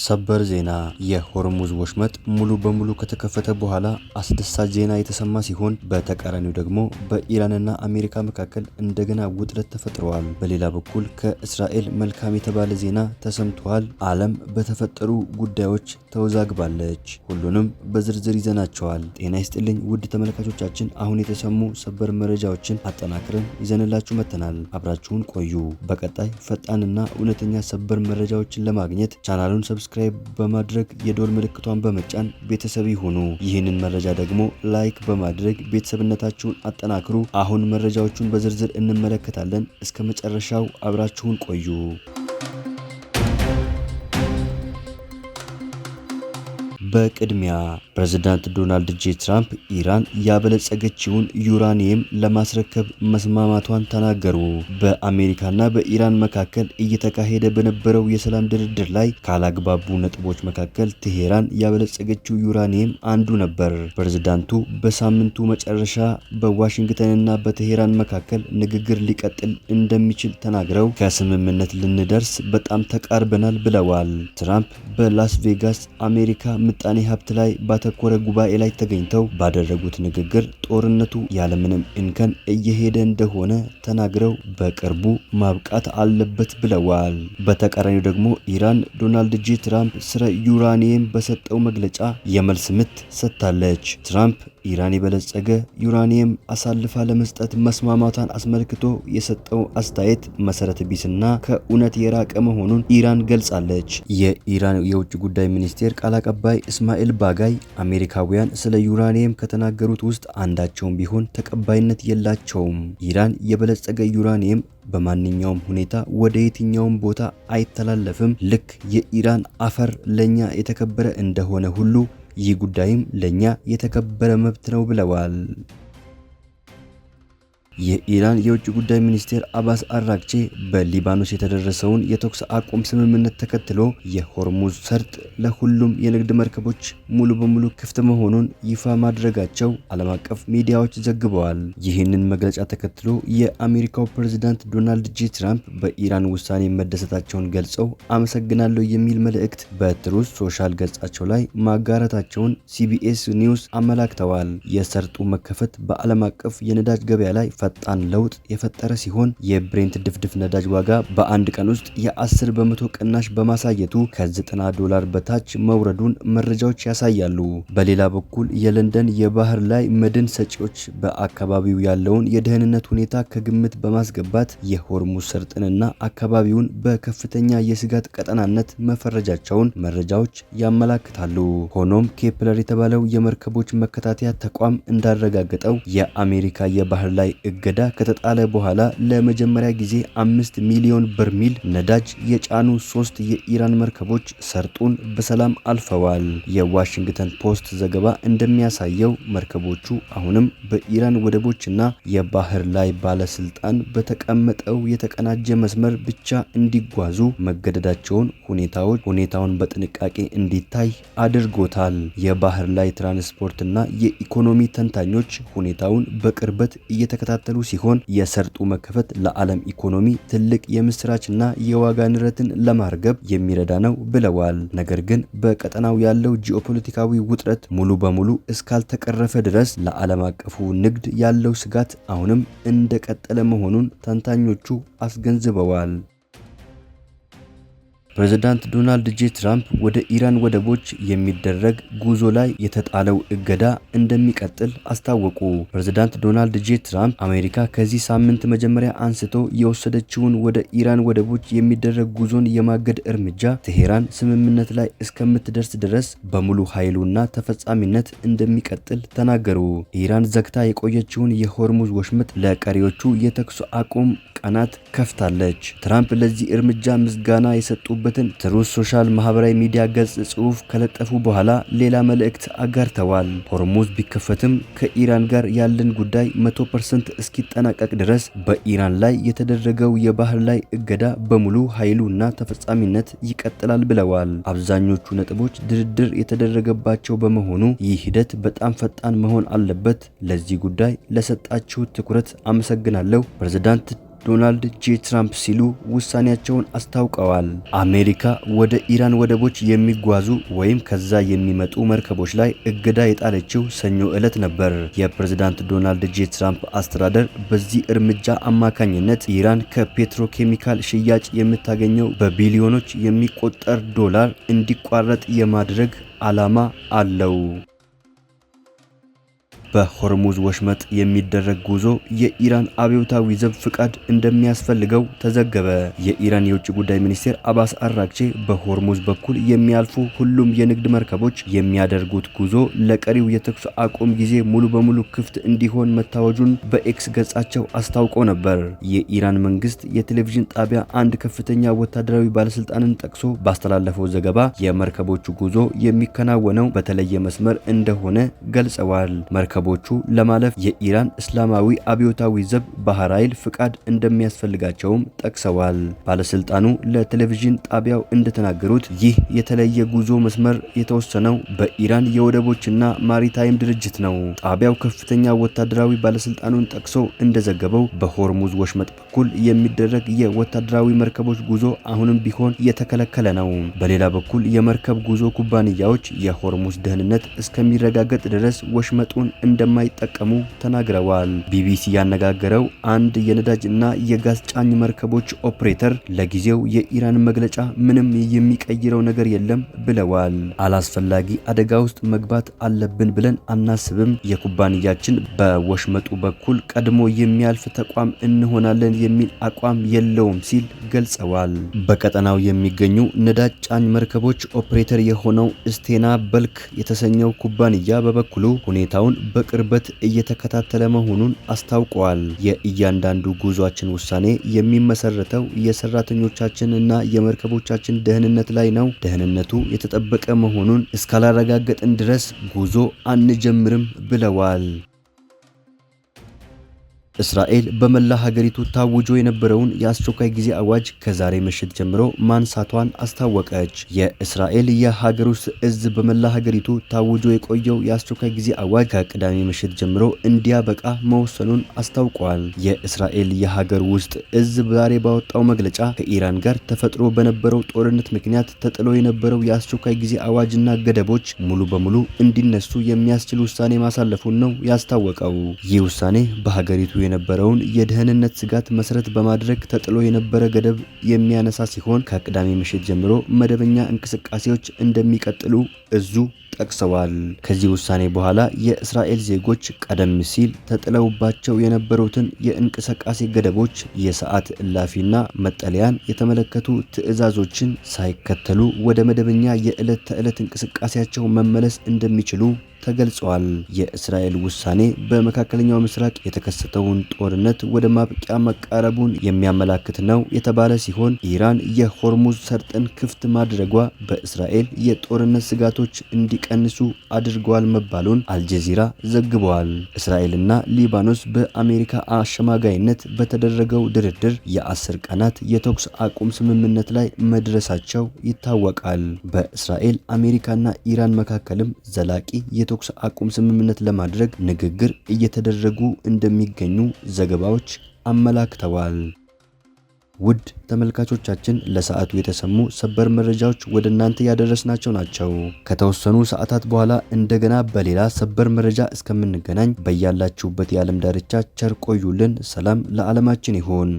ሰበር ዜና የሆርሙዝ ወሽመጥ ሙሉ በሙሉ ከተከፈተ በኋላ አስደሳች ዜና የተሰማ ሲሆን በተቃራኒው ደግሞ በኢራንና አሜሪካ መካከል እንደገና ውጥረት ተፈጥሯል። በሌላ በኩል ከእስራኤል መልካም የተባለ ዜና ተሰምቷል። ዓለም በተፈጠሩ ጉዳዮች ተወዛግባለች። ሁሉንም በዝርዝር ይዘናቸዋል። ጤና ይስጥልኝ ውድ ተመልካቾቻችን፣ አሁን የተሰሙ ሰበር መረጃዎችን አጠናክረን ይዘንላችሁ መጥተናል። አብራችሁን ቆዩ። በቀጣይ ፈጣንና እውነተኛ ሰበር መረጃዎችን ለማግኘት ቻናሉን ሰብስክራይብ በማድረግ የዶል ምልክቷን በመጫን ቤተሰብ ይሁኑ። ይህንን መረጃ ደግሞ ላይክ በማድረግ ቤተሰብነታችሁን አጠናክሩ። አሁን መረጃዎቹን በዝርዝር እንመለከታለን። እስከ መጨረሻው አብራችሁን ቆዩ። በቅድሚያ ፕሬዝዳንት ዶናልድ ጄ ትራምፕ ኢራን ያበለጸገችውን ዩራኒየም ለማስረከብ መስማማቷን ተናገሩ። በአሜሪካና በኢራን መካከል እየተካሄደ በነበረው የሰላም ድርድር ላይ ካላግባቡ ነጥቦች መካከል ቴሄራን ያበለጸገችው ዩራኒየም አንዱ ነበር። ፕሬዝዳንቱ በሳምንቱ መጨረሻ በዋሽንግተንና በቴሄራን መካከል ንግግር ሊቀጥል እንደሚችል ተናግረው ከስምምነት ልንደርስ በጣም ተቃርበናል ብለዋል። ትራምፕ በላስ ቬጋስ አሜሪካ ምጣኔ ሀብት ላይ ባተኮረ ጉባኤ ላይ ተገኝተው ባደረጉት ንግግር ጦርነቱ ያለምንም እንከን እየሄደ እንደሆነ ተናግረው በቅርቡ ማብቃት አለበት ብለዋል። በተቃራኒው ደግሞ ኢራን ዶናልድ ጄ ትራምፕ ስለ ዩራኒየም በሰጠው መግለጫ የመልስ ምት ሰጥታለች። ትራምፕ ኢራን የበለጸገ ዩራኒየም አሳልፋ ለመስጠት መስማማቷን አስመልክቶ የሰጠው አስተያየት መሰረተ ቢስና ከእውነት የራቀ መሆኑን ኢራን ገልጻለች። የኢራን የውጭ ጉዳይ ሚኒስቴር ቃል አቀባይ እስማኤል ባጋይ አሜሪካውያን ስለ ዩራኒየም ከተናገሩት ውስጥ አንዳቸውም ቢሆን ተቀባይነት የላቸውም። ኢራን የበለጸገ ዩራኒየም በማንኛውም ሁኔታ ወደ የትኛውም ቦታ አይተላለፍም። ልክ የኢራን አፈር ለኛ የተከበረ እንደሆነ ሁሉ ይህ ጉዳይም ለኛ የተከበረ መብት ነው ብለዋል። የኢራን የውጭ ጉዳይ ሚኒስቴር አባስ አራግቼ በሊባኖስ የተደረሰውን የተኩስ አቁም ስምምነት ተከትሎ የሆርሙዝ ሰርጥ ለሁሉም የንግድ መርከቦች ሙሉ በሙሉ ክፍት መሆኑን ይፋ ማድረጋቸው ዓለም አቀፍ ሚዲያዎች ዘግበዋል። ይህንን መግለጫ ተከትሎ የአሜሪካው ፕሬዝዳንት ዶናልድ ጄ ትራምፕ በኢራን ውሳኔ መደሰታቸውን ገልጸው አመሰግናለሁ የሚል መልእክት በትሩዝ ሶሻል ገጻቸው ላይ ማጋራታቸውን ሲቢኤስ ኒውስ አመላክተዋል። የሰርጡ መከፈት በዓለም አቀፍ የነዳጅ ገበያ ላይ ፈጣን ለውጥ የፈጠረ ሲሆን የብሬንት ድፍድፍ ነዳጅ ዋጋ በአንድ ቀን ውስጥ የ10 በመቶ ቅናሽ በማሳየቱ ከ$90 በታች መውረዱን መረጃዎች ያሳያሉ። በሌላ በኩል የለንደን የባህር ላይ መድን ሰጪዎች በአካባቢው ያለውን የደህንነት ሁኔታ ከግምት በማስገባት የሆርሙዝ ሰርጥንና አካባቢውን በከፍተኛ የስጋት ቀጠናነት መፈረጃቸውን መረጃዎች ያመላክታሉ። ሆኖም ኬፕለር የተባለው የመርከቦች መከታተያ ተቋም እንዳረጋገጠው የአሜሪካ የባህር ላይ እገዳ ከተጣለ በኋላ ለመጀመሪያ ጊዜ 5 ሚሊዮን በርሜል ነዳጅ የጫኑ 3 የኢራን መርከቦች ሰርጡን በሰላም አልፈዋል። የዋሽንግተን ፖስት ዘገባ እንደሚያሳየው መርከቦቹ አሁንም በኢራን ወደቦችና የባህር ላይ ባለስልጣን በተቀመጠው የተቀናጀ መስመር ብቻ እንዲጓዙ መገደዳቸውን ሁኔታውን በጥንቃቄ እንዲታይ አድርጎታል። የባህር ላይ ትራንስፖርትና የኢኮኖሚ ተንታኞች ሁኔታውን በቅርበት እየተከታተሉ ሲሆን የሰርጡ መከፈት ለዓለም ኢኮኖሚ ትልቅ የምስራችና የዋጋ ንረትን ለማርገብ የሚረዳ ነው ብለዋል። ነገር ግን በቀጠናው ያለው ጂኦፖለቲካዊ ውጥረት ሙሉ በሙሉ እስካልተቀረፈ ድረስ ለዓለም አቀፉ ንግድ ያለው ስጋት አሁንም እንደቀጠለ መሆኑን ተንታኞቹ አስገንዝበዋል። ፕሬዝዳንት ዶናልድ ጄ ትራምፕ ወደ ኢራን ወደቦች የሚደረግ ጉዞ ላይ የተጣለው እገዳ እንደሚቀጥል አስታወቁ። ፕሬዝዳንት ዶናልድ ጄ ትራምፕ አሜሪካ ከዚህ ሳምንት መጀመሪያ አንስቶ የወሰደችውን ወደ ኢራን ወደቦች የሚደረግ ጉዞን የማገድ እርምጃ ቴሄራን ስምምነት ላይ እስከምትደርስ ድረስ በሙሉ ኃይሉና ተፈጻሚነት እንደሚቀጥል ተናገሩ። ኢራን ዘግታ የቆየችውን የሆርሙዝ ወሽመጥ ለቀሪዎቹ የተኩስ አቁም ቀናት ከፍታለች። ትራምፕ ለዚህ እርምጃ ምስጋና የሰጡበትን ትሩዝ ሶሻል ማህበራዊ ሚዲያ ገጽ ጽሑፍ ከለጠፉ በኋላ ሌላ መልእክት አጋርተዋል። ሆርሙዝ ቢከፈትም ከኢራን ጋር ያለን ጉዳይ 100% እስኪጠናቀቅ ድረስ በኢራን ላይ የተደረገው የባህር ላይ እገዳ በሙሉ ኃይሉና ተፈጻሚነት ይቀጥላል ብለዋል። አብዛኞቹ ነጥቦች ድርድር የተደረገባቸው በመሆኑ ይህ ሂደት በጣም ፈጣን መሆን አለበት። ለዚህ ጉዳይ ለሰጣችሁ ትኩረት አመሰግናለሁ። ፕሬዝዳንት ዶናልድ ጄ ትራምፕ ሲሉ ውሳኔያቸውን አስታውቀዋል። አሜሪካ ወደ ኢራን ወደቦች የሚጓዙ ወይም ከዛ የሚመጡ መርከቦች ላይ እገዳ የጣለችው ሰኞ ዕለት ነበር። የፕሬዝዳንት ዶናልድ ጄ ትራምፕ አስተዳደር በዚህ እርምጃ አማካኝነት ኢራን ከፔትሮኬሚካል ሽያጭ የምታገኘው በቢሊዮኖች የሚቆጠር ዶላር እንዲቋረጥ የማድረግ ዓላማ አለው። በሆርሙዝ ወሽመጥ የሚደረግ ጉዞ የኢራን አብዮታዊ ዘብ ፍቃድ እንደሚያስፈልገው ተዘገበ። የኢራን የውጭ ጉዳይ ሚኒስቴር አባስ አራግቼ በሆርሙዝ በኩል የሚያልፉ ሁሉም የንግድ መርከቦች የሚያደርጉት ጉዞ ለቀሪው የተኩስ አቁም ጊዜ ሙሉ በሙሉ ክፍት እንዲሆን መታወጁን በኤክስ ገጻቸው አስታውቀው ነበር። የኢራን መንግስት የቴሌቪዥን ጣቢያ አንድ ከፍተኛ ወታደራዊ ባለስልጣንን ጠቅሶ ባስተላለፈው ዘገባ የመርከቦቹ ጉዞ የሚከናወነው በተለየ መስመር እንደሆነ ገልጸዋል። መርከቦቹ ለማለፍ የኢራን እስላማዊ አብዮታዊ ዘብ ባህር ኃይል ፍቃድ እንደሚያስፈልጋቸውም ጠቅሰዋል። ባለስልጣኑ ለቴሌቪዥን ጣቢያው እንደተናገሩት ይህ የተለየ ጉዞ መስመር የተወሰነው በኢራን የወደቦችና ማሪታይም ድርጅት ነው። ጣቢያው ከፍተኛ ወታደራዊ ባለስልጣኑን ጠቅሶ እንደዘገበው በሆርሙዝ ወሽመጥ በኩል የሚደረግ የወታደራዊ መርከቦች ጉዞ አሁንም ቢሆን የተከለከለ ነው። በሌላ በኩል የመርከብ ጉዞ ኩባንያዎች የሆርሙዝ ደህንነት እስከሚረጋገጥ ድረስ ወሽመጡን እንደማይጠቀሙ ተናግረዋል። ቢቢሲ ያነጋገረው አንድ የነዳጅ እና የጋዝ ጫኝ መርከቦች ኦፕሬተር ለጊዜው የኢራን መግለጫ ምንም የሚቀይረው ነገር የለም ብለዋል። አላስፈላጊ አደጋ ውስጥ መግባት አለብን ብለን አናስብም። የኩባንያችን በወሽመጡ በኩል ቀድሞ የሚያልፍ ተቋም እንሆናለን የሚል አቋም የለውም ሲል ገልጸዋል። በቀጠናው የሚገኙ ነዳጅ ጫኝ መርከቦች ኦፕሬተር የሆነው ስቴና በልክ የተሰኘው ኩባንያ በበኩሉ ሁኔታውን በቅርበት እየተከታተለ መሆኑን አስታውቀዋል። የእያንዳንዱ ጉዟችን ውሳኔ የሚመሰረተው የሰራተኞቻችን እና የመርከቦቻችን ደህንነት ላይ ነው። ደህንነቱ የተጠበቀ መሆኑን እስካላረጋገጥን ድረስ ጉዞ አንጀምርም ብለዋል። እስራኤል በመላ ሀገሪቱ ታውጆ የነበረውን የአስቸኳይ ጊዜ አዋጅ ከዛሬ ምሽት ጀምሮ ማንሳቷን አስታወቀች። የእስራኤል የሀገር ውስጥ እዝ በመላ ሀገሪቱ ታውጆ የቆየው የአስቸኳይ ጊዜ አዋጅ ከቅዳሜ ምሽት ጀምሮ እንዲያበቃ መወሰኑን አስታውቋል። የእስራኤል የሀገር ውስጥ እዝ ዛሬ ባወጣው መግለጫ ከኢራን ጋር ተፈጥሮ በነበረው ጦርነት ምክንያት ተጥሎ የነበረው የአስቸኳይ ጊዜ አዋጅና ገደቦች ሙሉ በሙሉ እንዲነሱ የሚያስችል ውሳኔ ማሳለፉን ነው ያስታወቀው። ይህ ውሳኔ በሀገሪቱ የነበረውን የደህንነት ስጋት መሰረት በማድረግ ተጥሎ የነበረ ገደብ የሚያነሳ ሲሆን ከቅዳሜ ምሽት ጀምሮ መደበኛ እንቅስቃሴዎች እንደሚቀጥሉ እዙ ጠቅሰዋል። ከዚህ ውሳኔ በኋላ የእስራኤል ዜጎች ቀደም ሲል ተጥለውባቸው የነበሩትን የእንቅስቃሴ ገደቦች፣ የሰዓት እላፊና መጠለያን የተመለከቱ ትዕዛዞችን ሳይከተሉ ወደ መደበኛ የዕለት ተዕለት እንቅስቃሴያቸው መመለስ እንደሚችሉ ተገልጿል። የእስራኤል ውሳኔ በመካከለኛው ምስራቅ የተከሰተውን ጦርነት ወደ ማብቂያ መቃረቡን የሚያመላክት ነው የተባለ ሲሆን ኢራን የሆርሙዝ ሰርጥን ክፍት ማድረጓ በእስራኤል የጦርነት ስጋቶች እንዲቀንሱ አድርገዋል መባሉን አልጀዚራ ዘግበዋል። እስራኤልና ሊባኖስ በአሜሪካ አሸማጋይነት በተደረገው ድርድር የ10 ቀናት የተኩስ አቁም ስምምነት ላይ መድረሳቸው ይታወቃል። በእስራኤል አሜሪካና ኢራን መካከልም ዘላቂ የተኩስ አቁም ስምምነት ለማድረግ ንግግር እየተደረጉ እንደሚገኙ ዘገባዎች አመላክተዋል። ውድ ተመልካቾቻችን ለሰዓቱ የተሰሙ ሰበር መረጃዎች ወደ እናንተ ያደረስናቸው ናቸው። ከተወሰኑ ሰዓታት በኋላ እንደገና በሌላ ሰበር መረጃ እስከምንገናኝ በያላችሁበት የዓለም ዳርቻ ቸር ቆዩልን። ሰላም ለዓለማችን ይሁን።